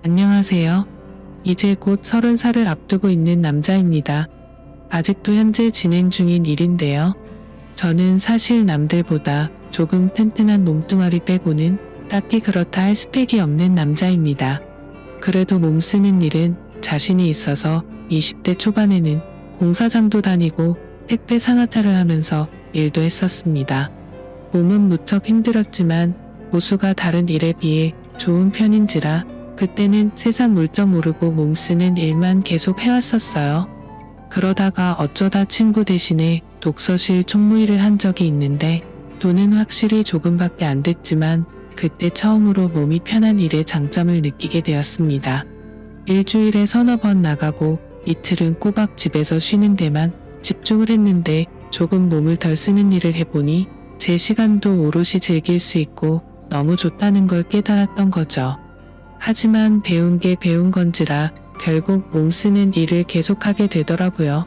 안녕하세요. 이제 곧 30살을 앞두고 있는 남자입니다. 아직도 현재 진행 중인 일인데요. 저는 사실 남들보다 조금 튼튼한 몸뚱아리 빼고는 딱히 그렇다 할 스펙이 없는 남자입니다. 그래도 몸 쓰는 일은 자신이 있어서 20대 초반에는 공사장도 다니고 택배 상하차를 하면서 일도 했었습니다. 몸은 무척 힘들었지만 보수가 다른 일에 비해 좋은 편인지라 그때는 세상 물정 모르고 몸 쓰는 일만 계속 해왔었어요. 그러다가 어쩌다 친구 대신에 독서실 총무일을 한 적이 있는데 돈은 확실히 조금밖에 안 됐지만 그때 처음으로 몸이 편한 일의 장점을 느끼게 되었습니다. 일주일에 서너 번 나가고 이틀은 꼬박 집에서 쉬는 데만 집중을 했는데 조금 몸을 덜 쓰는 일을 해보니 제 시간도 오롯이 즐길 수 있고 너무 좋다는 걸 깨달았던 거죠. 하지만 배운 게 배운 건지라 결국 몸 쓰는 일을 계속하게 되더라고요.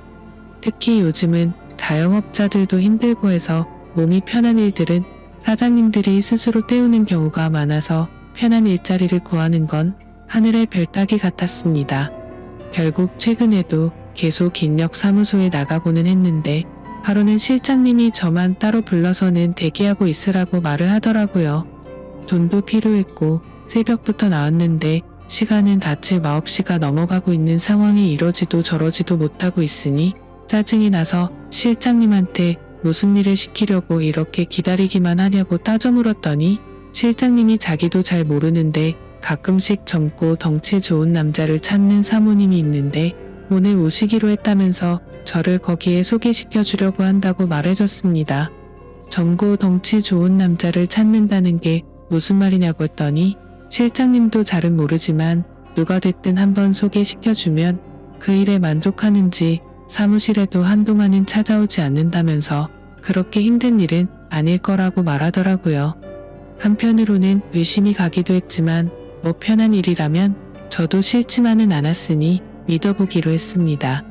특히 요즘은 자영업자들도 힘들고 해서 몸이 편한 일들은 사장님들이 스스로 때우는 경우가 많아서 편한 일자리를 구하는 건 하늘의 별 따기 같았습니다. 결국 최근에도 계속 인력사무소에 나가고는 했는데 하루는 실장님이 저만 따로 불러서는 대기하고 있으라고 말을 하더라고요. 돈도 필요했고 새벽부터 나왔는데 시간은 아침 9시가 넘어가고 있는 상황이 이러지도 저러지도 못하고 있으니 짜증이 나서 실장님한테 무슨 일을 시키려고 이렇게 기다리기만 하냐고 따져 물었더니 실장님이 자기도 잘 모르는데 가끔씩 젊고 덩치 좋은 남자를 찾는 사모님이 있는데 오늘 오시기로 했다면서 저를 거기에 소개시켜 주려고 한다고 말해줬습니다. 젊고 덩치 좋은 남자를 찾는다는 게 무슨 말이냐고 했더니 실장님도 잘은 모르지만 누가 됐든 한번 소개시켜주면 그 일에 만족하는지 사무실에도 한동안은 찾아오지 않는다면서 그렇게 힘든 일은 아닐 거라고 말하더라고요. 한편으로는 의심이 가기도 했지만 뭐 편한 일이라면 저도 싫지만은 않았으니 믿어보기로 했습니다.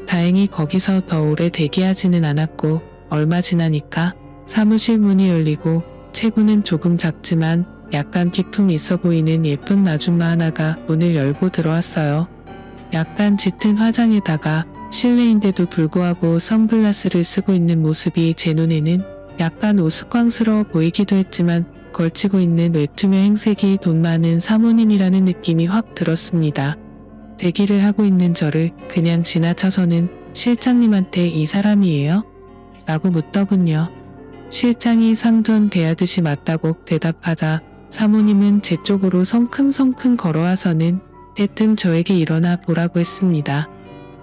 다행히 거기서 더 오래 대기하지는 않았고 얼마 지나니까 사무실 문이 열리고 체구는 조금 작지만 약간 기품이 있어 보이는 예쁜 아줌마 하나가 문을 열고 들어왔어요. 약간 짙은 화장에다가 실내인데도 불구하고 선글라스를 쓰고 있는 모습이 제 눈에는 약간 우스꽝스러워 보이기도 했지만 걸치고 있는 외투며 행색이 돈 많은 사모님이라는 느낌이 확 들었습니다. 대기를 하고 있는 저를 그냥 지나쳐서는 실장님한테 이 사람이에요? 라고 묻더군요. 실장이 상전 대하듯이 맞다고 대답하자 사모님은 제 쪽으로 성큼성큼 걸어와서는 대뜸 저에게 일어나 보라고 했습니다.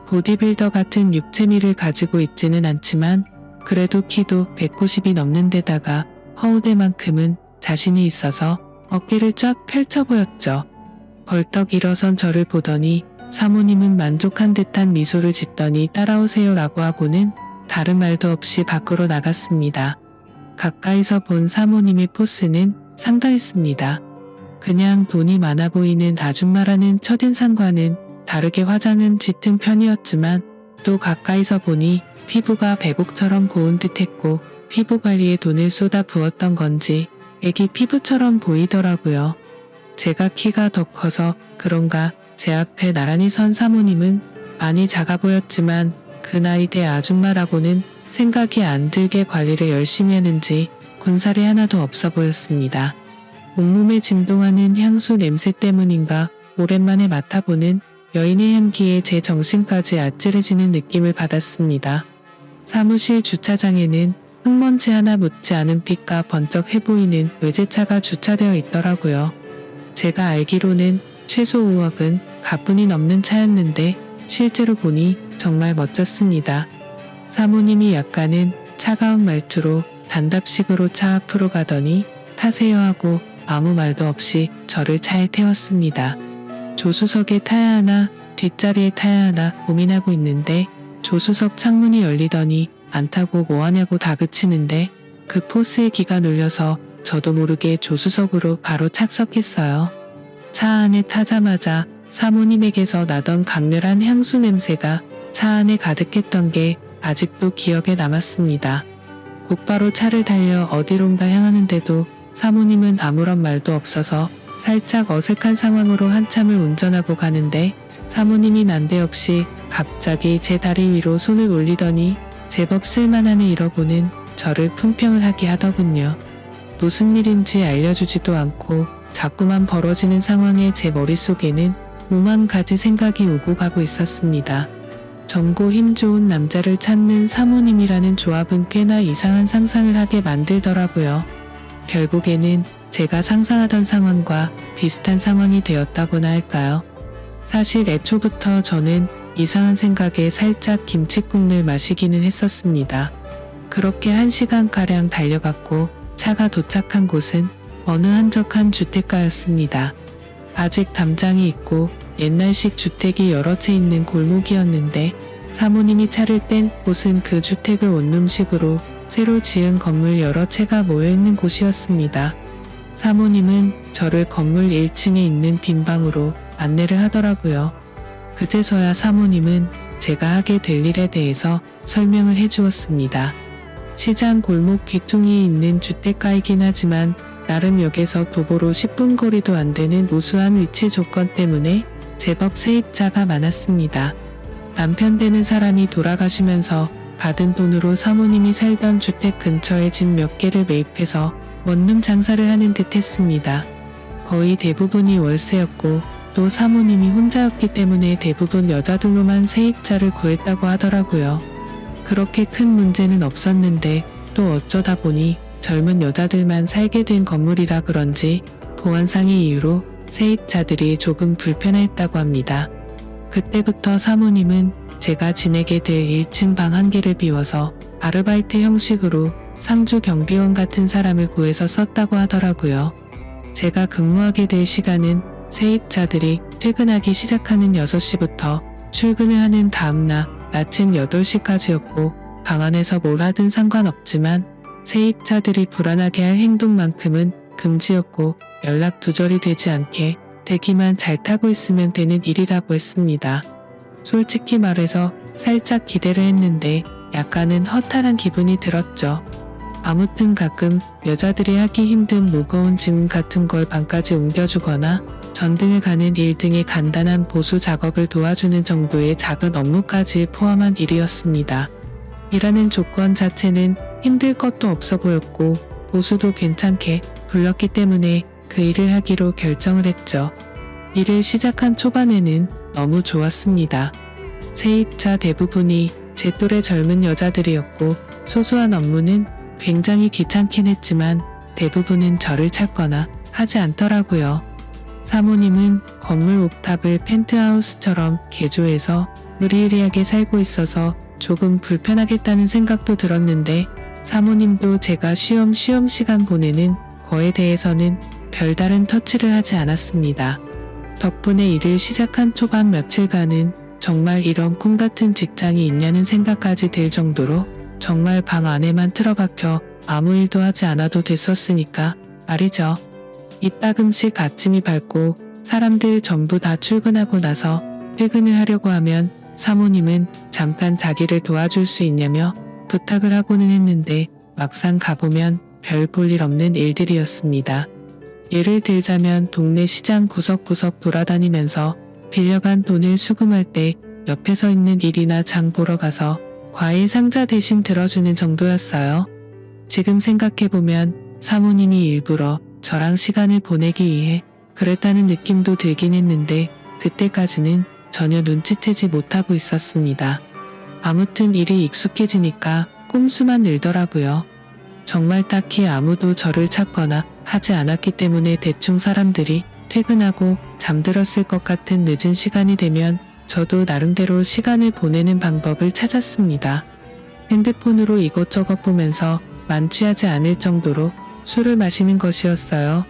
보디빌더 같은 육체미를 가지고 있지는 않지만 그래도 키도 190이 넘는 데다가 허우대만큼은 자신이 있어서 어깨를 쫙 펼쳐 보였죠. 벌떡 일어선 저를 보더니 사모님은 만족한 듯한 미소를 짓더니 따라오세요 라고 하고는 다른 말도 없이 밖으로 나갔습니다. 가까이서 본 사모님의 포스는 상당했습니다. 그냥 돈이 많아 보이는 아줌마라는 첫인상과는 다르게 화장은 짙은 편이었지만 또 가까이서 보니 피부가 백옥처럼 고운 듯했고 피부 관리에 돈을 쏟아 부었던 건지 애기 피부처럼 보이더라고요. 제가 키가 더 커서 그런가 제 앞에 나란히 선 사모님은 많이 작아 보였지만 그 나이대 아줌마라고는 생각이 안 들게 관리를 열심히 하는지 군살이 하나도 없어 보였습니다. 온몸에 진동하는 향수 냄새 때문인가 오랜만에 맡아보는 여인의 향기에 제 정신까지 아찔해지는 느낌을 받았습니다. 사무실 주차장에는 흙먼지 하나 묻지 않은 빛과 번쩍 해보이는 외제차가 주차되어 있더라고요. 제가 알기로는 최소 5억은 가뿐히 넘는 차였는데 실제로 보니 정말 멋졌습니다. 사모님이 약간은 차가운 말투로 단답식으로 차 앞으로 가더니 타세요 하고 아무 말도 없이 저를 차에 태웠습니다. 조수석에 타야 하나 뒷자리에 타야 하나 고민하고 있는데 조수석 창문이 열리더니 안 타고 뭐하냐고 다그치는데 그 포스에 기가 눌려서 저도 모르게 조수석으로 바로 착석했어요. 차 안에 타자마자 사모님에게서 나던 강렬한 향수 냄새가 차 안에 가득했던 게 아직도 기억에 남았습니다. 곧바로 차를 달려 어디론가 향하는데도 사모님은 아무런 말도 없어서 살짝 어색한 상황으로 한참을 운전하고 가는데 사모님이 난데없이 갑자기 제 다리 위로 손을 올리더니 제법 쓸만하네 이러고는 저를 품평을 하게 하더군요. 무슨 일인지 알려주지도 않고 자꾸만 벌어지는 상황에 제 머릿속에는 오만 가지 생각이 오고 가고 있었습니다. 젊고 힘 좋은 남자를 찾는 사모님이라는 조합은 꽤나 이상한 상상을 하게 만들더라고요. 결국에는 제가 상상하던 상황과 비슷한 상황이 되었다고나 할까요? 사실 애초부터 저는 이상한 생각에 살짝 김칫국물 마시기는 했었습니다. 그렇게 1시간가량 달려갔고 차가 도착한 곳은 어느 한적한 주택가였습니다. 아직 담장이 있고 옛날식 주택이 여러 채 있는 골목이었는데 사모님이 차를 뗀 곳은 그 주택을 원룸식으로 새로 지은 건물 여러 채가 모여있는 곳이었습니다. 사모님은 저를 건물 1층에 있는 빈 방으로 안내를 하더라고요. 그제서야 사모님은 제가 하게 될 일에 대해서 설명을 해주었습니다. 시장 골목 귀퉁이에 있는 주택가이긴 하지만 나름 역에서 도보로 10분 거리도 안 되는 우수한 위치 조건 때문에 제법 세입자가 많았습니다. 남편 되는 사람이 돌아가시면서 받은 돈으로 사모님이 살던 주택 근처에 집 몇 개를 매입해서 원룸 장사를 하는 듯 했습니다. 거의 대부분이 월세였고 또 사모님이 혼자였기 때문에 대부분 여자들로만 세입자를 구했다고 하더라고요. 그렇게 큰 문제는 없었는데 또 어쩌다 보니 젊은 여자들만 살게 된 건물이라 그런지 보안상의 이유로 세입자들이 조금 불편했다고 합니다. 그때부터 사모님은 제가 지내게 될 1층 방 1개를 비워서 아르바이트 형식으로 상주 경비원 같은 사람을 구해서 썼다고 하더라고요. 제가 근무하게 될 시간은 세입자들이 퇴근하기 시작하는 6시부터 출근을 하는 다음날 아침 8시까지였고 방 안에서 뭘 하든 상관없지만 세입자들이 불안하게 할 행동만큼은 금지였고 연락 두절이 되지 않게 대기만 잘 타고 있으면 되는 일이라고 했습니다. 솔직히 말해서 살짝 기대를 했는데 약간은 허탈한 기분이 들었죠. 아무튼 가끔 여자들이 하기 힘든 무거운 짐 같은 걸 방까지 옮겨주거나 전등을 가는 일 등의 간단한 보수 작업을 도와주는 정도의 작은 업무까지 포함한 일이었습니다. 일하는 조건 자체는 힘들 것도 없어 보였고 보수도 괜찮게 불렀기 때문에 그 일을 하기로 결정을 했죠. 일을 시작한 초반에는 너무 좋았습니다. 세입자 대부분이 제 또래 젊은 여자들이었고 소소한 업무는 굉장히 귀찮긴 했지만 대부분은 저를 찾거나 하지 않더라고요. 사모님은 건물 옥탑을 펜트하우스처럼 개조해서 으리으리하게 살고 있어서 조금 불편하겠다는 생각도 들었는데 사모님도 제가 쉬엄쉬엄 시간 보내는 거에 대해서는 별다른 터치를 하지 않았습니다. 덕분에 일을 시작한 초반 며칠간은 정말 이런 꿈같은 직장이 있냐는 생각까지 들 정도로 정말 방 안에만 틀어박혀 아무 일도 하지 않아도 됐었으니까 말이죠. 이따금씩 아침이 밝고 사람들 전부 다 출근하고 나서 퇴근을 하려고 하면 사모님은 잠깐 자기를 도와줄 수 있냐며 부탁을 하고는 했는데 막상 가보면 별 볼 일 없는 일들이었습니다. 예를 들자면 동네 시장 구석구석 돌아다니면서 빌려간 돈을 수금할 때 옆에 서 있는 일이나 장 보러 가서 과일 상자 대신 들어주는 정도였어요. 지금 생각해보면 사모님이 일부러 저랑 시간을 보내기 위해 그랬다는 느낌도 들긴 했는데 그때까지는 전혀 눈치채지 못하고 있었습니다. 아무튼 일이 익숙해지니까 꼼수만 늘더라고요. 정말 딱히 아무도 저를 찾거나 하지 않았기 때문에 대충 사람들이 퇴근하고 잠들었을 것 같은 늦은 시간이 되면 저도 나름대로 시간을 보내는 방법을 찾았습니다. 핸드폰으로 이것저것 보면서 만취하지 않을 정도로 술을 마시는 것이었어요.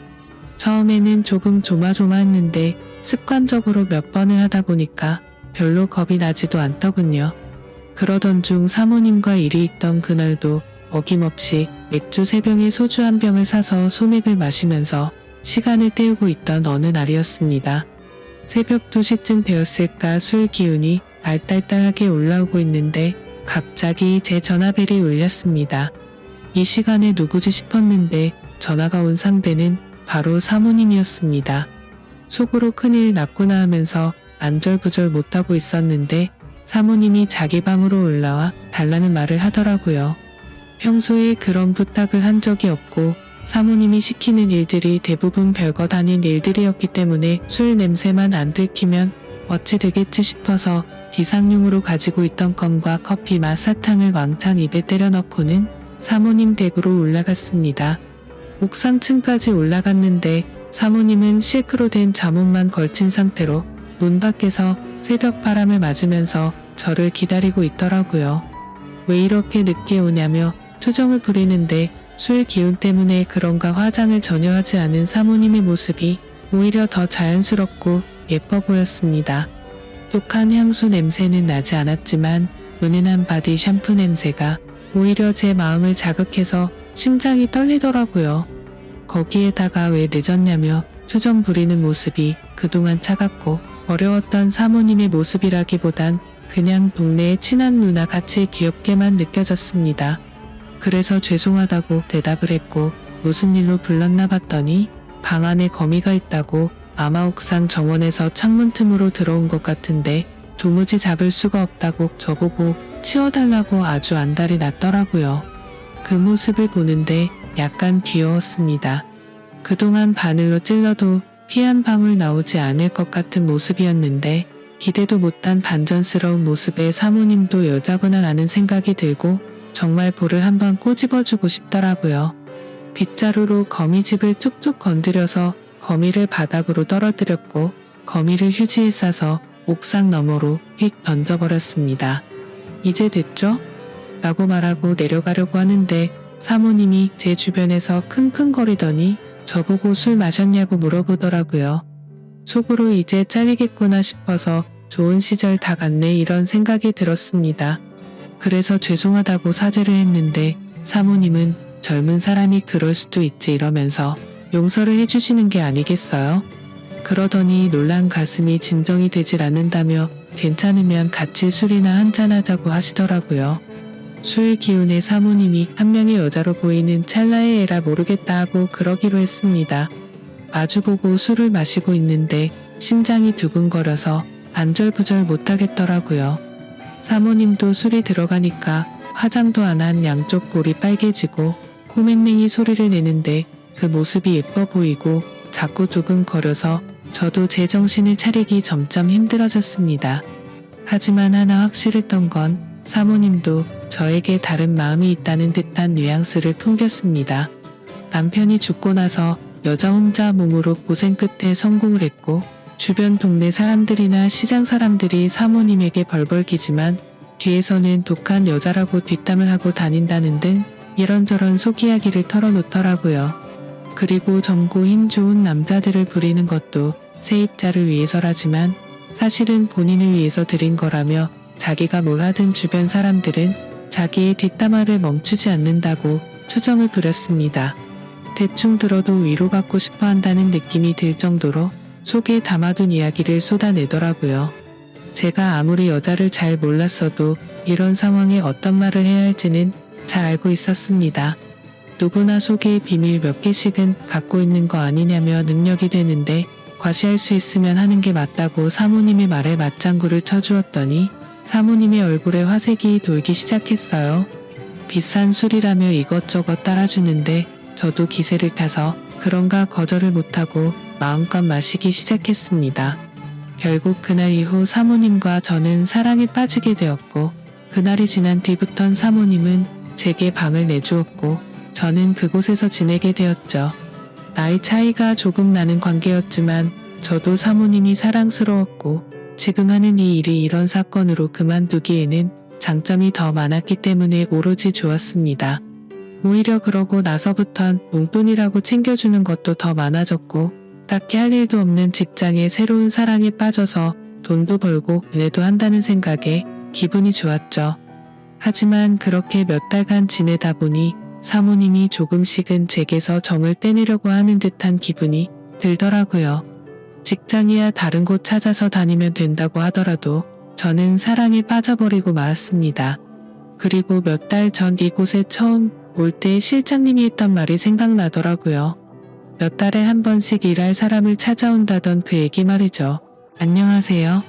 처음에는 조금 조마조마했는데 습관적으로 몇 번을 하다 보니까 별로 겁이 나지도 않더군요. 그러던 중 사모님과 일이 있던 그날도 어김없이 맥주 3병에 소주 1병을 사서 소맥을 마시면서 시간을 때우고 있던 어느 날이었습니다. 새벽 2시쯤 되었을까 술 기운이 알딸딸하게 올라오고 있는데 갑자기 제 전화벨이 울렸습니다. 이 시간에 누구지 싶었는데 전화가 온 상대는 바로 사모님이었습니다. 속으로 큰일 났구나 하면서 안절부절 못하고 있었는데 사모님이 자기 방으로 올라와 달라는 말을 하더라고요. 평소에 그런 부탁을 한 적이 없고 사모님이 시키는 일들이 대부분 별것 아닌 일들이었기 때문에 술 냄새만 안 들키면 어찌 되겠지 싶어서 비상용으로 가지고 있던 껌과 커피 맛 사탕을 왕창 입에 때려 넣고는 사모님 댁으로 올라갔습니다. 옥상층까지 올라갔는데 사모님은 실크로 된 잠옷만 걸친 상태로 문 밖에서 새벽 바람을 맞으면서 저를 기다리고 있더라고요. 왜 이렇게 늦게 오냐며 투정을 부리는데 술 기운 때문에 그런가 화장을 전혀 하지 않은 사모님의 모습이 오히려 더 자연스럽고 예뻐 보였습니다. 독한 향수 냄새는 나지 않았지만 은은한 바디 샴푸 냄새가 오히려 제 마음을 자극해서 심장이 떨리더라고요. 거기에다가 왜 늦었냐며 투정 부리는 모습이 그동안 차갑고 어려웠던 사모님의 모습이라기보단 그냥 동네의 친한 누나 같이 귀엽게만 느껴졌습니다. 그래서 죄송하다고 대답을 했고 무슨 일로 불렀나 봤더니 방 안에 거미가 있다고 아마 옥상 정원에서 창문 틈으로 들어온 것 같은데 도무지 잡을 수가 없다고 저보고 치워달라고 아주 안달이 났더라고요. 그 모습을 보는데 약간 귀여웠습니다. 그동안 바늘로 찔러도 피 한 방울 나오지 않을 것 같은 모습이었는데 기대도 못한 반전스러운 모습에 사모님도 여자구나 라는 생각이 들고 정말 볼을 한번 꼬집어주고 싶더라고요. 빗자루로 거미집을 툭툭 건드려서 거미를 바닥으로 떨어뜨렸고 거미를 휴지에 싸서 옥상 너머로 휙 던져버렸습니다. 이제 됐죠? 라고 말하고 내려가려고 하는데 사모님이 제 주변에서 킁킁거리더니 저보고 술 마셨냐고 물어보더라고요. 속으로 이제 잘리겠구나 싶어서 좋은 시절 다 갔네 이런 생각이 들었습니다. 그래서 죄송하다고 사죄를 했는데 사모님은 젊은 사람이 그럴 수도 있지 이러면서 용서를 해주시는 게 아니겠어요? 그러더니 놀란 가슴이 진정이 되질 않는다며 괜찮으면 같이 술이나 한잔하자고 하시더라고요. 술 기운의 사모님이 한 명의 여자로 보이는 찰나의 애라 모르겠다 하고 그러기로 했습니다. 마주보고 술을 마시고 있는데 심장이 두근거려서 안절부절 못하겠더라고요. 사모님도 술이 들어가니까 화장도 안 한 양쪽 볼이 빨개지고 코맹맹이 소리를 내는데 그 모습이 예뻐 보이고 자꾸 두근거려서 저도 제 정신을 차리기 점점 힘들어졌습니다. 하지만 하나 확실했던 건 사모님도 저에게 다른 마음이 있다는 듯한 뉘앙스를 풍겼습니다. 남편이 죽고 나서 여자 혼자 몸으로 고생 끝에 성공을 했고 주변 동네 사람들이나 시장 사람들이 사모님에게 벌벌기지만 뒤에서는 독한 여자라고 뒷담을 하고 다닌다는 등 이런저런 속 이야기를 털어놓더라고요. 그리고 젊고 힘 좋은 남자들을 부리는 것도 세입자를 위해서라지만 사실은 본인을 위해서 드린 거라며 자기가 뭘 하든 주변 사람들은 자기의 뒷담화를 멈추지 않는다고 투정을 부렸습니다. 대충 들어도 위로받고 싶어 한다는 느낌이 들 정도로 속에 담아둔 이야기를 쏟아내더라고요. 제가 아무리 여자를 잘 몰랐어도 이런 상황에 어떤 말을 해야 할지는 잘 알고 있었습니다. 누구나 속에 비밀 몇 개씩은 갖고 있는 거 아니냐며 능력이 되는데 과시할 수 있으면 하는 게 맞다고 사모님의 말에 맞장구를 쳐주었더니 사모님의 얼굴에 화색이 돌기 시작했어요. 비싼 술이라며 이것저것 따라주는데 저도 기세를 타서 그런가 거절을 못하고 마음껏 마시기 시작했습니다. 결국 그날 이후 사모님과 저는 사랑에 빠지게 되었고 그날이 지난 뒤부턴 사모님은 제게 방을 내주었고 저는 그곳에서 지내게 되었죠. 나이 차이가 조금 나는 관계였지만 저도 사모님이 사랑스러웠고 지금 하는 이 일이 이런 사건으로 그만두기에는 장점이 더 많았기 때문에 오로지 좋았습니다. 오히려 그러고 나서부턴 용돈이라고 챙겨주는 것도 더 많아졌고 딱히 할 일도 없는 직장에 새로운 사랑에 빠져서 돈도 벌고 은혜도 한다는 생각에 기분이 좋았죠. 하지만 그렇게 몇 달간 지내다 보니 사모님이 조금씩은 제게서 정을 떼내려고 하는 듯한 기분이 들더라고요. 직장이야 다른 곳 찾아서 다니면 된다고 하더라도 저는 사랑에 빠져버리고 말았습니다. 그리고 몇 달 전 이곳에 처음 올 때 실장님이 했던 말이 생각나더라고요. 몇 달에 한 번씩 일할 사람을 찾아온다던 그 얘기 말이죠. 안녕하세요.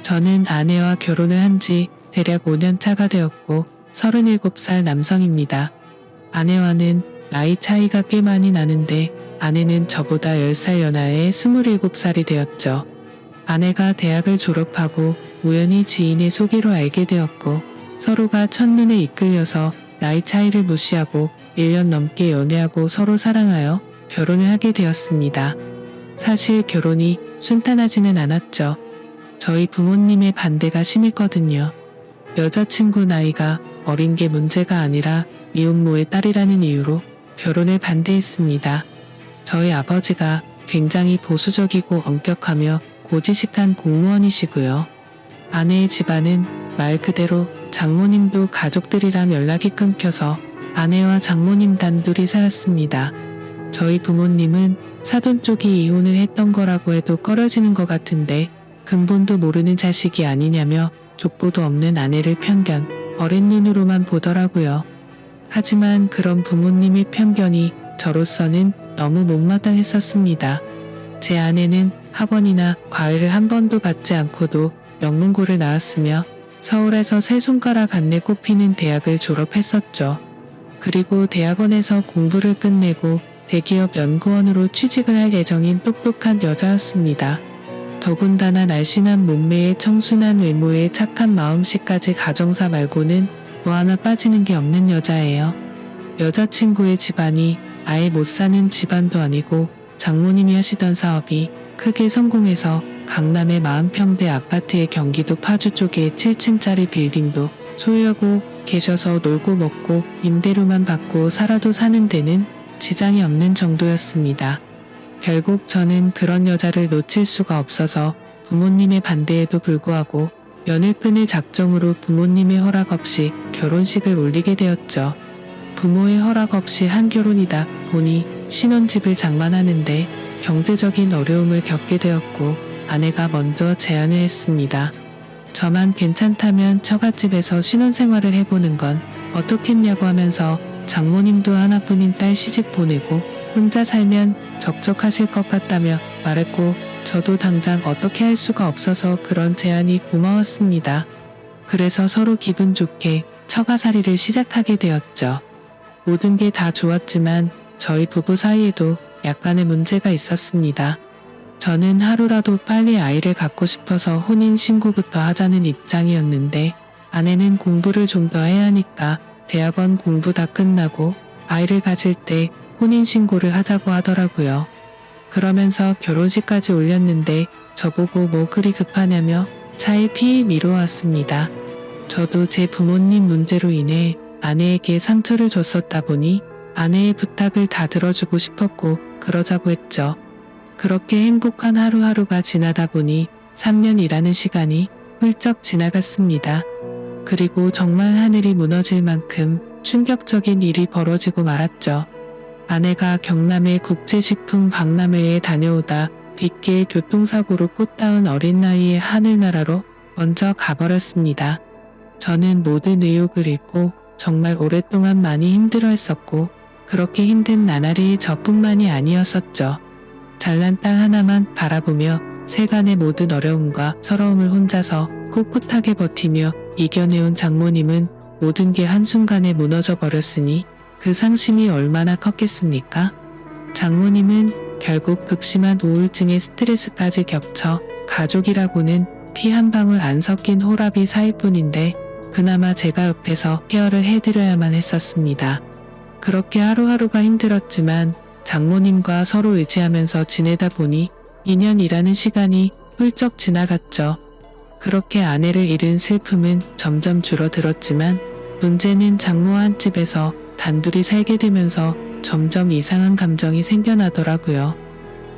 저는 아내와 결혼을 한 지 대략 5년 차가 되었고 37살 남성입니다. 아내와는 나이 차이가 꽤 많이 나는데 아내는 저보다 10살 연하의 27살이 되었죠. 아내가 대학을 졸업하고 우연히 지인의 소개로 알게 되었고 서로가 첫눈에 이끌려서 나이 차이를 무시하고 1년 넘게 연애하고 서로 사랑하여 결혼을 하게 되었습니다. 사실 결혼이 순탄하지는 않았죠. 저희 부모님의 반대가 심했거든요. 여자친구 나이가 어린 게 문제가 아니라 미혼모의 딸이라는 이유로 결혼을 반대했습니다. 저희 아버지가 굉장히 보수적이고 엄격하며 고지식한 공무원이시고요. 아내의 집안은 말 그대로 장모님도 가족들이랑 연락이 끊겨서 아내와 장모님 단둘이 살았습니다. 저희 부모님은 사돈 쪽이 이혼을 했던 거라고 해도 꺼려지는 것 같은데 근본도 모르는 자식이 아니냐며 족보도 없는 아내를 편견, 어린 눈으로만 보더라고요. 하지만 그런 부모님의 편견이 저로서는 너무 못마땅했었습니다. 제 아내는 학원이나 과외를 한 번도 받지 않고도 영문고를 나왔으며 서울에서 세 손가락 안내 꼽히는 대학을 졸업했었죠. 그리고 대학원에서 공부를 끝내고 대기업 연구원으로 취직을 할 예정인 똑똑한 여자였습니다. 더군다나 날씬한 몸매에 청순한 외모에 착한 마음씨까지 가정사 말고는 뭐 하나 빠지는 게 없는 여자예요. 여자친구의 집안이 아예 못 사는 집안도 아니고 장모님이 하시던 사업이 크게 성공해서 강남의 40평대 아파트의 경기도 파주 쪽에 7층짜리 빌딩도 소유하고 계셔서 놀고 먹고 임대료만 받고 살아도 사는 데는 지장이 없는 정도였습니다. 결국 저는 그런 여자를 놓칠 수가 없어서 부모님의 반대에도 불구하고 연을 끊을 작정으로 부모님의 허락 없이 결혼식을 올리게 되었죠. 부모의 허락 없이 한 결혼이다 보니 신혼집을 장만하는데 경제적인 어려움을 겪게 되었고 아내가 먼저 제안을 했습니다. 저만 괜찮다면 처갓집에서 신혼생활을 해보는 건 어떻겠냐고 하면서 장모님도 하나뿐인 딸 시집 보내고 혼자 살면 적적하실 것 같다며 말했고 저도 당장 어떻게 할 수가 없어서 그런 제안이 고마웠습니다. 그래서 서로 기분 좋게 처가살이를 시작하게 되었죠. 모든 게 다 좋았지만 저희 부부 사이에도 약간의 문제가 있었습니다. 저는 하루라도 빨리 아이를 갖고 싶어서 혼인신고부터 하자는 입장이었는데 아내는 공부를 좀 더 해야 하니까 대학원 공부 다 끝나고 아이를 가질 때 혼인신고를 하자고 하더라고요. 그러면서 결혼식까지 올렸는데 저보고 뭐 그리 급하냐며 차일피일 미뤄왔습니다. 저도 제 부모님 문제로 인해 아내에게 상처를 줬었다 보니 아내의 부탁을 다 들어주고 싶었고 그러자고 했죠. 그렇게 행복한 하루하루가 지나다 보니 3년이라는 시간이 훌쩍 지나갔습니다. 그리고 정말 하늘이 무너질 만큼 충격적인 일이 벌어지고 말았죠. 아내가 경남의 국제식품 박람회에 다녀오다 빗길 교통사고로 꽃다운 어린 나이에 하늘나라로 먼저 가버렸습니다. 저는 모든 의욕을 잃고 정말 오랫동안 많이 힘들어했었고 그렇게 힘든 나날이 저뿐만이 아니었었죠. 잘난 딸 하나만 바라보며 세간의 모든 어려움과 서러움을 혼자서 꿋꿋하게 버티며 이겨내온 장모님은 모든 게 한순간에 무너져 버렸으니 그 상심이 얼마나 컸겠습니까? 장모님은 결국 극심한 우울증에 스트레스까지 겹쳐 가족이라고는 피 한 방울 안 섞인 호라비 사일 뿐인데 그나마 제가 옆에서 케어를 해드려야만 했었습니다. 그렇게 하루하루가 힘들었지만 장모님과 서로 의지하면서 지내다 보니 2년이라는 시간이 훌쩍 지나갔죠. 그렇게 아내를 잃은 슬픔은 점점 줄어들었지만 문제는 장모 한 집에서 단둘이 살게 되면서 점점 이상한 감정이 생겨나더라고요.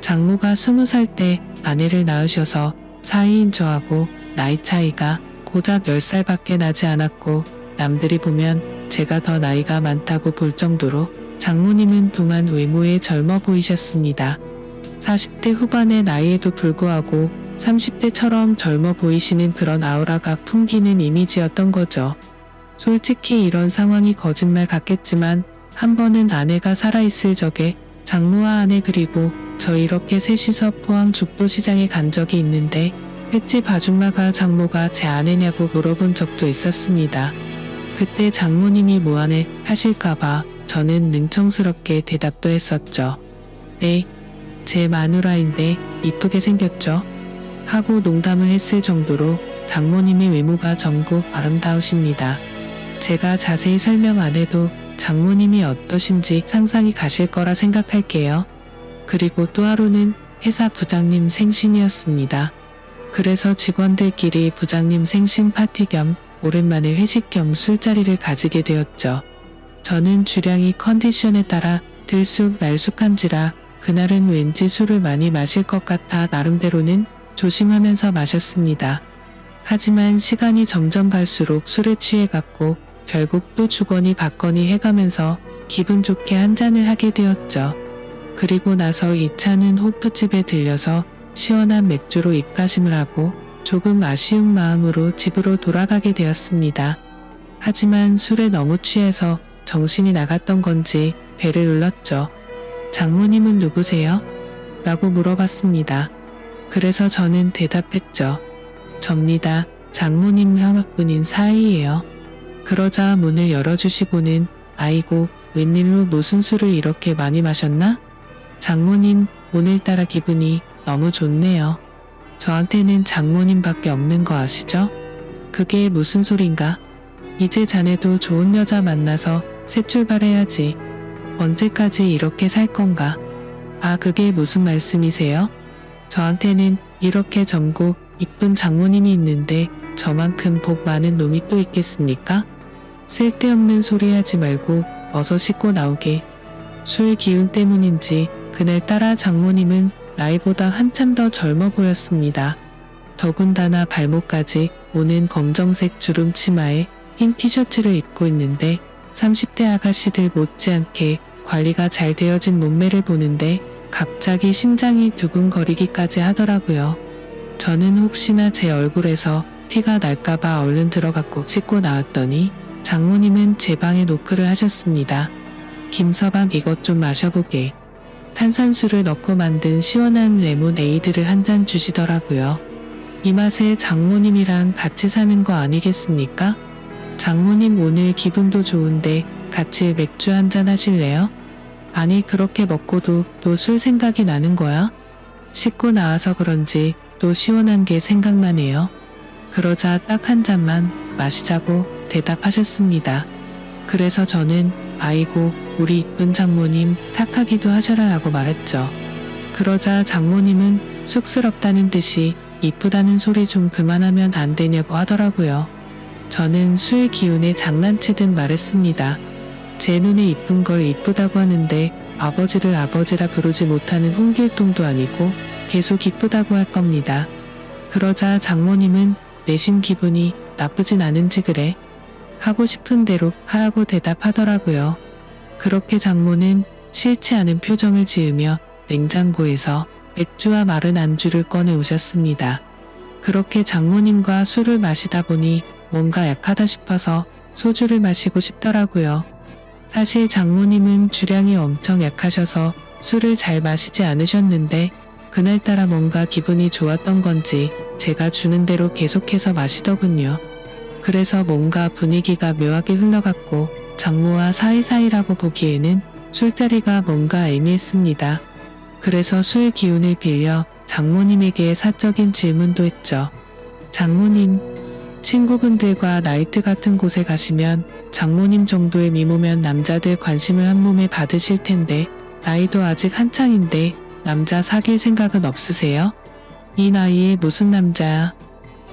장모가 20살 때 아내를 낳으셔서 사이인 저하고 나이 차이가 고작 10살밖에 나지 않았고 남들이 보면 제가 더 나이가 많다고 볼 정도로 장모님은 동안 외모에 젊어 보이셨습니다. 40대 후반의 나이에도 불구하고 30대처럼 젊어 보이시는 그런 아우라가 풍기는 이미지였던 거죠. 솔직히 이런 상황이 거짓말 같겠지만 한 번은 아내가 살아있을 적에 장모와 아내 그리고 저 이렇게 셋이서 포항 죽도시장에 간 적이 있는데 횟집 아줌마가 장모가 제 아내냐고 물어본 적도 있었습니다. 그때 장모님이 무안해 하실까봐 저는 능청스럽게 대답도 했었죠. 네, 제 마누라인데 이쁘게 생겼죠? 하고 농담을 했을 정도로 장모님의 외모가 젊고 아름다우십니다. 제가 자세히 설명 안 해도 장모님이 어떠신지 상상이 가실 거라 생각할게요. 그리고 또 하루는 회사 부장님 생신이었습니다. 그래서 직원들끼리 부장님 생신 파티 겸 오랜만에 회식 겸 술자리를 가지게 되었죠. 저는 주량이 컨디션에 따라 들쑥 날쑥한지라 그날은 왠지 술을 많이 마실 것 같아 나름대로는 조심하면서 마셨습니다. 하지만 시간이 점점 갈수록 술에 취해갔고 결국 또 주거니 받거니 해가면서 기분 좋게 한 잔을 하게 되었죠. 그리고 나서 2차는 호프집에 들려서 시원한 맥주로 입가심을 하고 조금 아쉬운 마음으로 집으로 돌아가게 되었습니다. 하지만 술에 너무 취해서 정신이 나갔던 건지 배를 눌렀죠. 장모님은 누구세요? 라고 물어봤습니다. 그래서 저는 대답했죠. 접니다. 장모님 혈막분인 사이예요. 그러자 문을 열어주시고는 아이고 웬일로 무슨 술을 이렇게 많이 마셨나? 장모님 오늘따라 기분이 너무 좋네요. 저한테는 장모님밖에 없는 거 아시죠? 그게 무슨 소린가? 이제 자네도 좋은 여자 만나서 새 출발해야지. 언제까지 이렇게 살 건가? 아 그게 무슨 말씀이세요? 저한테는 이렇게 젊고 이쁜 장모님이 있는데 저만큼 복 많은 놈이 또 있겠습니까? 쓸데없는 소리 하지 말고 어서 씻고 나오게. 술 기운 때문인지 그날따라 장모님은 나이보다 한참 더 젊어 보였습니다. 더군다나 발목까지 오는 검정색 주름 치마에 흰 티셔츠를 입고 있는데 30대 아가씨들 못지않게 관리가 잘 되어진 몸매를 보는데 갑자기 심장이 두근거리기까지 하더라고요. 저는 혹시나 제 얼굴에서 티가 날까봐 얼른 들어갔고 씻고 나왔더니 장모님은 제 방에 노크를 하셨습니다. 김서방 이것 좀 마셔보게. 탄산수를 넣고 만든 시원한 레모네이드를 한 잔 주시더라고요. 이 맛에 장모님이랑 같이 사는 거 아니겠습니까? 장모님 오늘 기분도 좋은데 같이 맥주 한 잔 하실래요? 아니 그렇게 먹고도 또 술 생각이 나는 거야? 씻고 나와서 그런지 또 시원한 게 생각나네요. 그러자 딱 한 잔만 마시자고 대답하셨습니다. 그래서 저는 아이고 우리 이쁜 장모님 착하기도 하셔라 라고 말했죠. 그러자 장모님은 쑥스럽다는 듯이 이쁘다는 소리 좀 그만하면 안 되냐고 하더라고요. 저는 술 기운에 장난치듯 말했습니다. 제 눈에 이쁜 걸 이쁘다고 하는데 아버지를 아버지라 부르지 못하는 홍길동도 아니고 계속 이쁘다고 할 겁니다. 그러자 장모님은 내심 기분이 나쁘진 않은지 그래? 하고 싶은 대로 하라고 대답하더라고요. 그렇게 장모는 싫지 않은 표정을 지으며 냉장고에서 맥주와 마른 안주를 꺼내 오셨습니다. 그렇게 장모님과 술을 마시다 보니 뭔가 약하다 싶어서 소주를 마시고 싶더라고요. 사실 장모님은 주량이 엄청 약하셔서 술을 잘 마시지 않으셨는데 그날따라 뭔가 기분이 좋았던 건지 제가 주는 대로 계속해서 마시더군요. 그래서 뭔가 분위기가 묘하게 흘러갔고 장모와 사이사이라고 보기에는 술자리가 뭔가 애매했습니다. 그래서 술 기운을 빌려 장모님에게 사적인 질문도 했죠. 장모님, 친구분들과 나이트 같은 곳에 가시면 장모님 정도의 미모면 남자들 관심을 한 몸에 받으실 텐데 나이도 아직 한창인데 남자 사귈 생각은 없으세요? 이 나이에 무슨 남자야?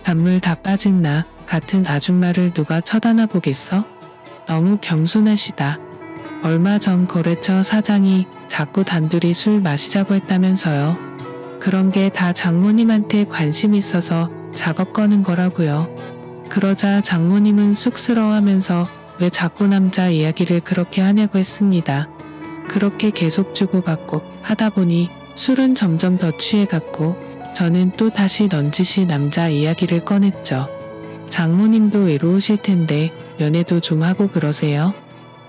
단물 다 빠진 나 같은 아줌마를 누가 쳐다나 보겠어? 너무 겸손하시다. 얼마 전 거래처 사장이 자꾸 단둘이 술 마시자고 했다면서요. 그런 게 다 장모님한테 관심 있어서 작업 거는 거라고요. 그러자 장모님은 쑥스러워하면서 왜 자꾸 남자 이야기를 그렇게 하냐고 했습니다. 그렇게 계속 주고받고 하다 보니 술은 점점 더 취해갔고 저는 또 다시 넌지시 남자 이야기를 꺼냈죠. 장모님도 외로우실 텐데 연애도 좀 하고 그러세요?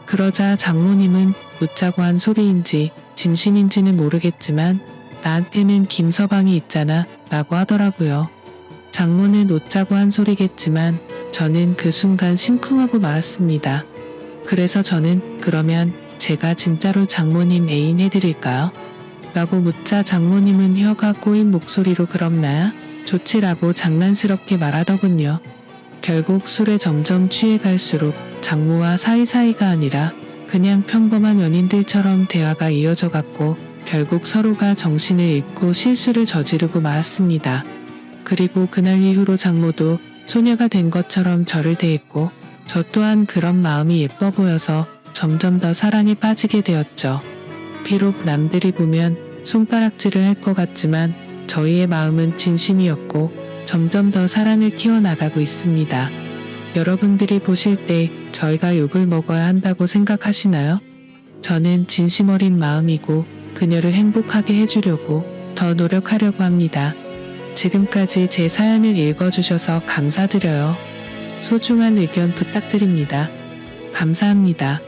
그러자 장모님은 웃자고 한 소리인지 진심인지는 모르겠지만 나한테는 김서방이 있잖아 라고 하더라고요. 장모는 웃자고 한 소리겠지만 저는 그 순간 심쿵하고 말았습니다. 그래서 저는 그러면 제가 진짜로 장모님 애인 해드릴까요? 라고 묻자 장모님은 혀가 꼬인 목소리로 그럼 나야? 좋지라고 장난스럽게 말하더군요. 결국 술에 점점 취해갈수록 장모와 사이사이가 아니라 그냥 평범한 연인들처럼 대화가 이어져 갔고 결국 서로가 정신을 잃고 실수를 저지르고 말았습니다. 그리고 그날 이후로 장모도 소녀가 된 것처럼 저를 대했고 저 또한 그런 마음이 예뻐 보여서 점점 더 사랑에 빠지게 되었죠. 비록 남들이 보면 손가락질을 할 것 같지만 저희의 마음은 진심이었고 점점 더 사랑을 키워나가고 있습니다. 여러분들이 보실 때 저희가 욕을 먹어야 한다고 생각하시나요? 저는 진심 어린 마음이고 그녀를 행복하게 해주려고 더 노력하려고 합니다. 지금까지 제 사연을 읽어주셔서 감사드려요. 소중한 의견 부탁드립니다. 감사합니다.